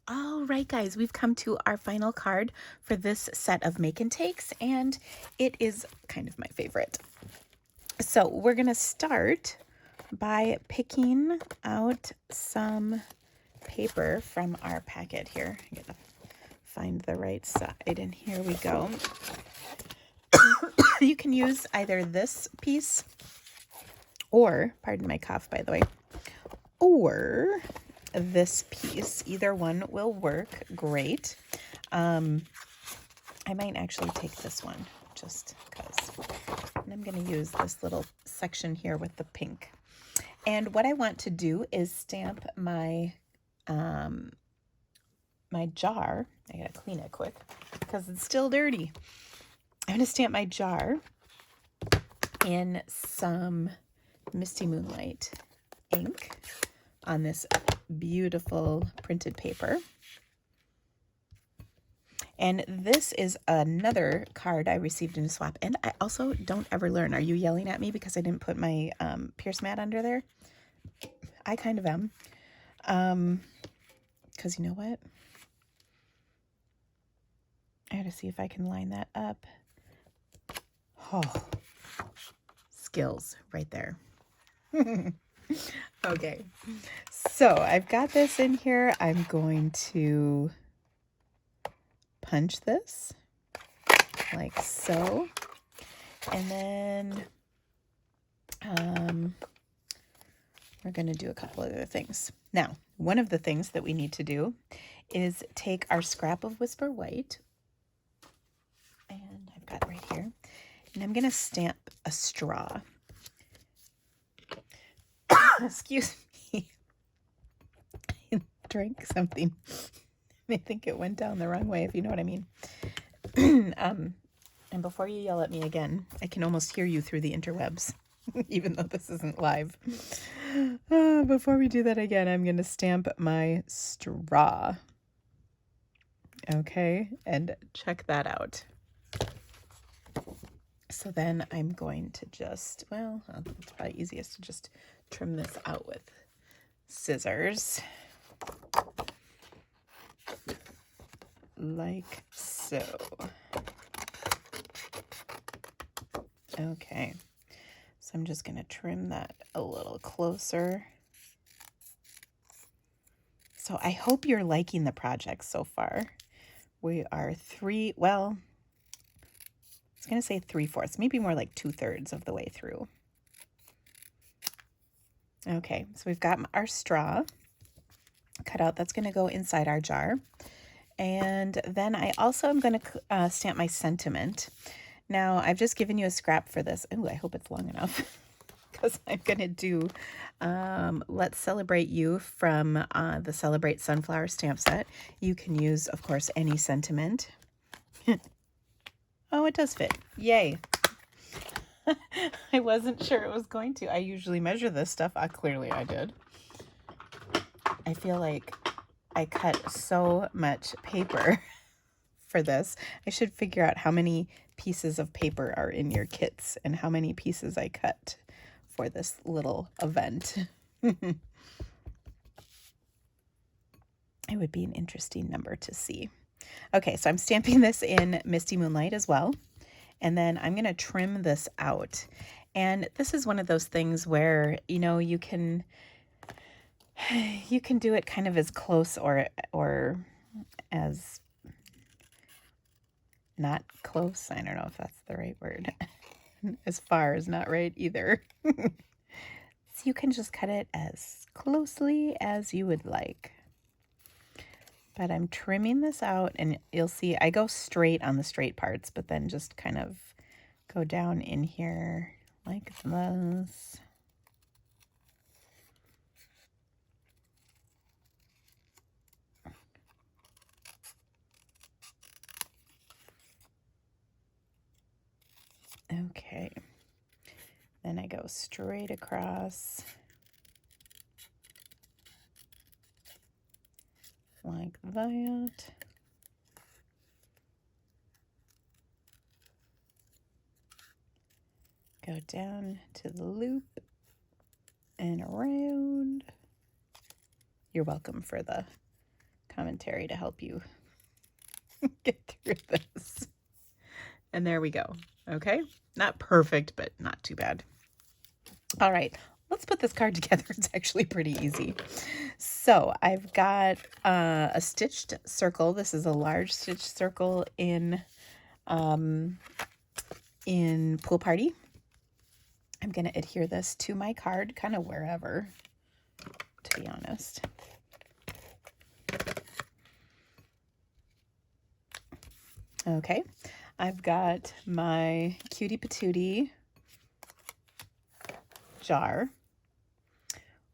All right, guys, we've come to our final card for this set of make and takes, and it is kind of my favorite. So we're going to start by picking out some paper from our packet here. I gotta find the right side, and here we go. You can use either this piece or, pardon my cough, by the way, or this piece. Either one will work great. I might actually take this one just because. And I'm going to use this little section here with the pink. And what I want to do is stamp my my jar. I gotta clean it quick because it's still dirty. I'm gonna stamp my jar in some Misty Moonlight ink on this beautiful printed paper. And this is another card I received in a swap. And I also don't ever learn. Are you yelling at me because I didn't put my Pierce mat under there? I kind of am. Because you know what? I gotta see if I can line that up. Oh, skills right there. Okay, so I've got this in here. I'm going to punch this like so. And then we're going to do a couple other things. Now, one of the things that we need to do is take our scrap of Whisper White, and I've got it right here, and I'm going to stamp a straw. Excuse me. I drank something. I think it went down the wrong way, if you know what I mean. And before you yell at me again, I can almost hear you through the interwebs, even though this isn't live. Before we do that again, I'm going to stamp my straw. Okay, and check that out. So then I'm going to just, well, it's probably easiest to just trim this out with scissors. Like so. Okay, so I'm just going to trim that a little closer. So I hope you're liking the project so far. We are I was going to say 3/4, maybe more like 2/3 of the way through. Okay, so we've got our straw cut out. That's going to go inside our jar. And then I also am going to stamp my sentiment. Now, I've just given you a scrap for this. Ooh, I hope it's long enough because I'm going to do Let's Celebrate You from the Celebrate Sunflower stamp set. You can use, of course, any sentiment. Oh, it does fit. Yay. I wasn't sure it was going to. I usually measure this stuff. Clearly I did. I feel like I cut so much paper for this. I should figure out how many pieces of paper are in your kits and how many pieces I cut for this little event. It would be an interesting number to see. Okay, so I'm stamping this in Misty Moonlight as well. And then I'm going to trim this out. And this is one of those things where, you know, you can do it kind of as close or as not close. I don't know if that's the right word. As far is not right either. So you can just cut it as closely as you would like. But I'm trimming this out, and you'll see I go straight on the straight parts, but then just kind of go down in here like this. Okay. Then I go straight across like that. Go down to the loop and around. You're welcome for the commentary to help you get through this. And there we go. Okay, not perfect, but not too bad. All right, let's put this card together. It's actually pretty easy. So I've got a stitched circle. This is a large stitched circle in Pool Party. I'm going to adhere this to my card, kind of wherever, to be honest. Okay, I've got my Cutie Patootie jar,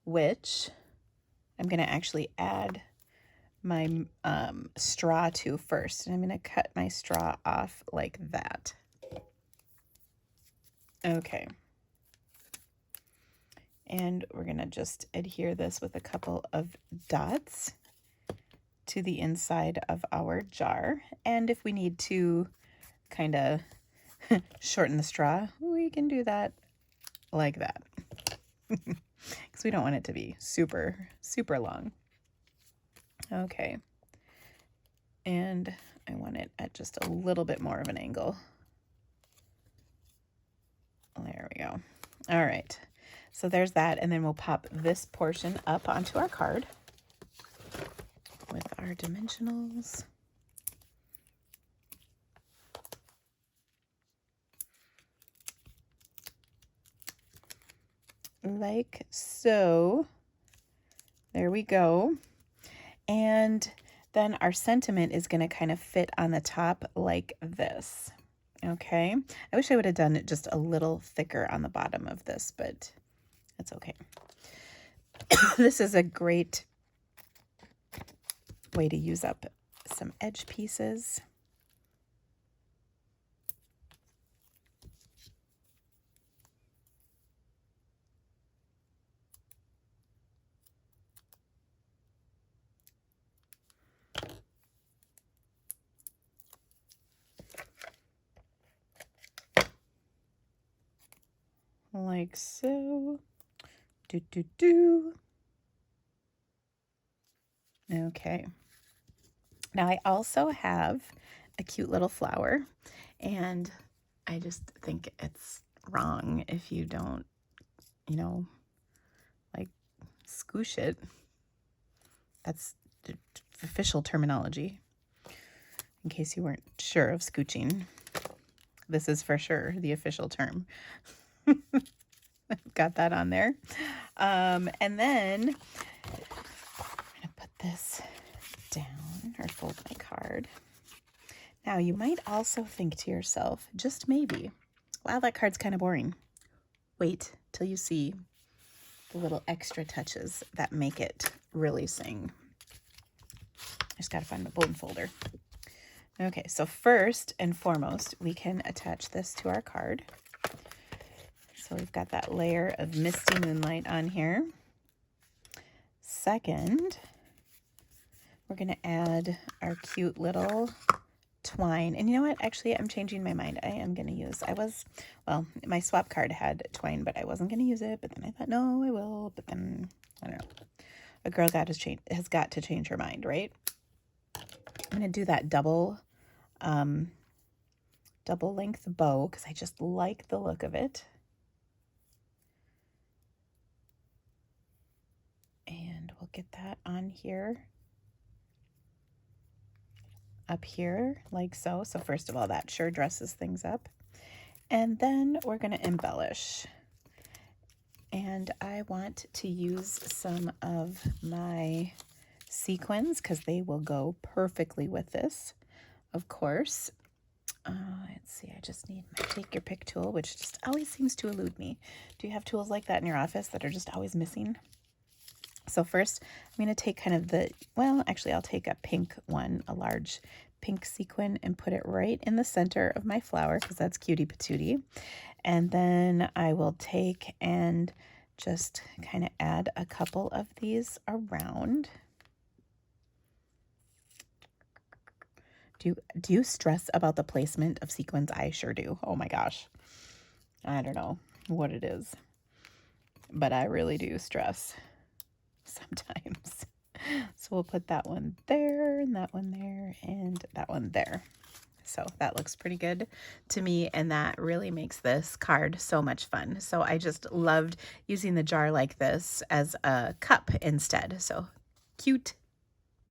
which I'm going to actually add my straw to first. And I'm going to cut my straw off like that. Okay. And we're going to just adhere this with a couple of dots to the inside of our jar. And if we need to kind of shorten the straw, we can do that like that. Because we don't want it to be super, super long. Okay. And I want it at just a little bit more of an angle. There we go. All right. So there's that. And then we'll pop this portion up onto our card with our dimensionals. Like so. There we go. And then our sentiment is going to kind of fit on the top like this. Okay. I wish I would have done it just a little thicker on the bottom of this, but that's okay. This is a great way to use up some edge pieces. Like so. Okay. Now I also have a cute little flower, and I just think it's wrong if you don't, like scoosh it. That's the official terminology, in case you weren't sure of scooching. This is for sure the official term. I've got that on there. And then I'm going to put this down, or fold my card. Now, you might also think to yourself, just maybe, wow, that card's kind of boring. Wait till you see the little extra touches that make it really sing. I just got to find my bone folder. Okay, so first and foremost, we can attach this to our card. So we've got that layer of Misty Moonlight on here. Second, we're going to add our cute little twine. And you know what? Actually, I'm changing my mind. I am going to use, my swap card had twine, but I wasn't going to use it. But then I thought, no, I will. But then, I don't know. A girl has got to change her mind, right? I'm going to do that double length bow because I just like the look of it. And we'll get that on here, up here, like so. So first of all, that sure dresses things up. And then we're going to embellish. And I want to use some of my sequins because they will go perfectly with this, of course. Let's see, I just need my take your pick tool, which just always seems to elude me. Do you have tools like that in your office that are just always missing? So first, I'm going to take kind of I'll take a pink one, a large pink sequin, and put it right in the center of my flower because that's Cutie Patootie. And then I will take and just kind of add a couple of these around. Do you stress about the placement of sequins? I sure do. Oh my gosh. I don't know what it is, but I really do stress sometimes. So we'll put that one there, and that one there, and that one there. So that looks pretty good to me, and that really makes this card so much fun. So I just loved using the jar like this as a cup instead. So cute